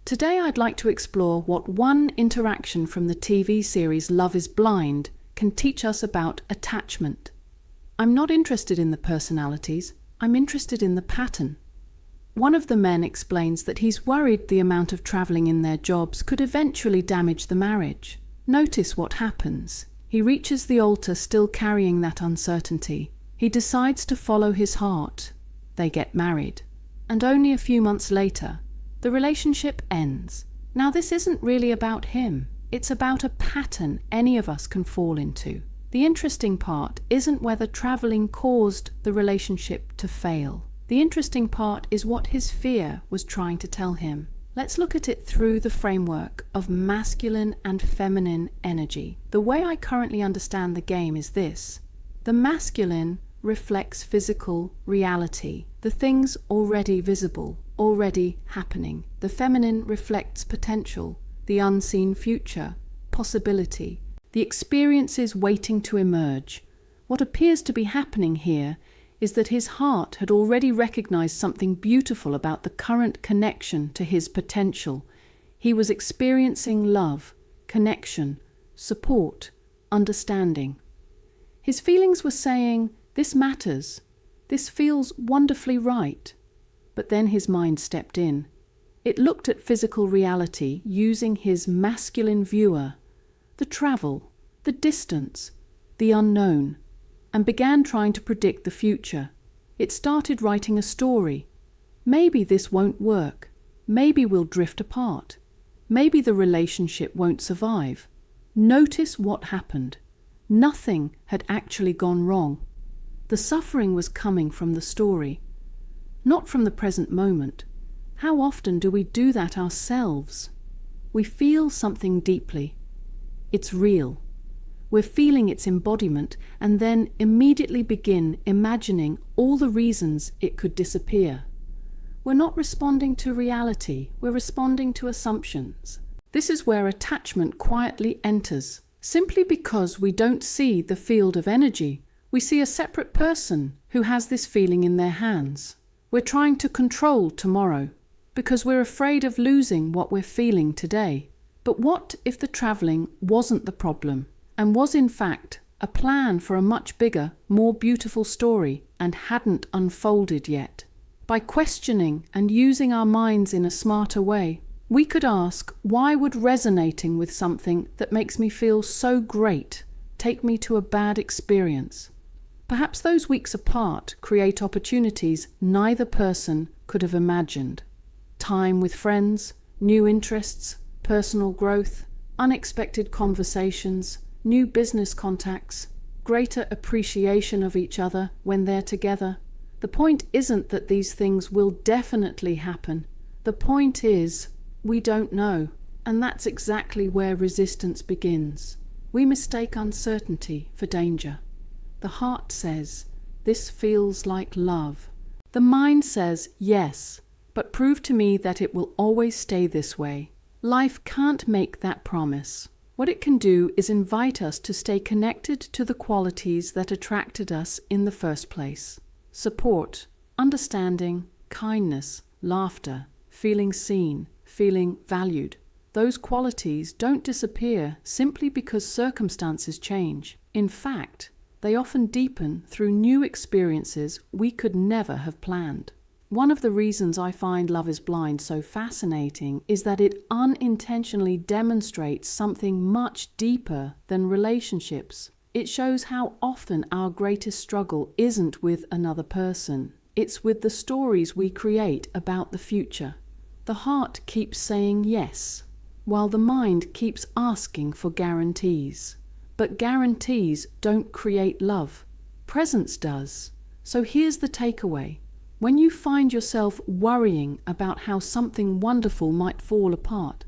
Today I'd like to explore what one interaction from the TV series Love is Blind can teach us about attachment. I'm not interested in the personalities, I'm interested in the pattern. One of the men explains that he's worried the amount of traveling in their jobs could eventually damage the marriage. Notice what happens. He reaches the altar still carrying that uncertainty. He decides to follow his heart. They get married. And only a few months later, the relationship ends. Now this isn't really about him. It's about a pattern any of us can fall into. The interesting part isn't whether traveling caused the relationship to fail. The interesting part is what his fear was trying to tell him. Let's look at it through the framework of masculine and feminine energy. The way I currently understand the game is this. The masculine reflects physical reality, the things already visible, already happening. The feminine reflects potential, the unseen future, possibility, the experiences waiting to emerge. What appears to be happening here is that his heart had already recognized something beautiful about the current connection to his potential. He was experiencing love, connection, support, understanding. His feelings were saying, "This matters. This feels wonderfully right." But then his mind stepped in. It looked at physical reality using his masculine viewer, the travel, the distance, the unknown, and began trying to predict the future. It started writing a story. Maybe this won't work. Maybe we'll drift apart. Maybe the relationship won't survive. Notice what happened. Nothing had actually gone wrong. The suffering was coming from the story, not from the present moment. How often do we do that ourselves? We feel something deeply. It's real. We're feeling its embodiment and then immediately begin imagining all the reasons it could disappear. We're not responding to reality, we're responding to assumptions. This is where attachment quietly enters. Simply because we don't see the field of energy, we see a separate person who has this feeling in their hands. We're trying to control tomorrow because we're afraid of losing what we're feeling today. But what if the traveling wasn't the problem and was in fact a plan for a much bigger, more beautiful story and hadn't unfolded yet? By questioning and using our minds in a smarter way, we could ask, why would resonating with something that makes me feel so great take me to a bad experience? Perhaps those weeks apart create opportunities neither person could have imagined. Time with friends, new interests, personal growth, unexpected conversations, new business contacts, greater appreciation of each other when they're together. The point isn't that these things will definitely happen. The point is, we don't know. And that's exactly where resistance begins. We mistake uncertainty for danger. The heart says, "This feels like love." The mind says, "Yes, but prove to me that it will always stay this way." Life can't make that promise. What it can do is invite us to stay connected to the qualities that attracted us in the first place. Support, understanding, kindness, laughter, feeling seen, feeling valued. Those qualities don't disappear simply because circumstances change. In fact, they often deepen through new experiences we could never have planned. One of the reasons I find Love is Blind so fascinating is that it unintentionally demonstrates something much deeper than relationships. It shows how often our greatest struggle isn't with another person. It's with the stories we create about the future. The heart keeps saying yes, while the mind keeps asking for guarantees. But guarantees don't create love. Presence does. So here's the takeaway. When you find yourself worrying about how something wonderful might fall apart,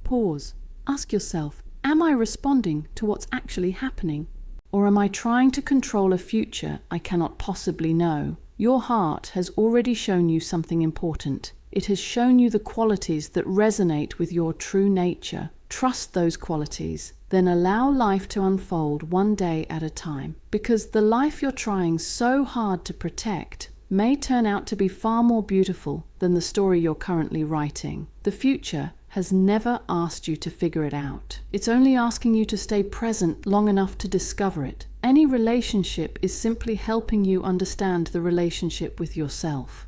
pause. Ask yourself, am I responding to what's actually happening? Or am I trying to control a future I cannot possibly know? Your heart has already shown you something important. It has shown you the qualities that resonate with your true nature. Trust those qualities, then allow life to unfold one day at a time. Because the life you're trying so hard to protect may turn out to be far more beautiful than the story you're currently writing. The future has never asked you to figure it out. It's only asking you to stay present long enough to discover it. Any relationship is simply helping you understand the relationship with yourself.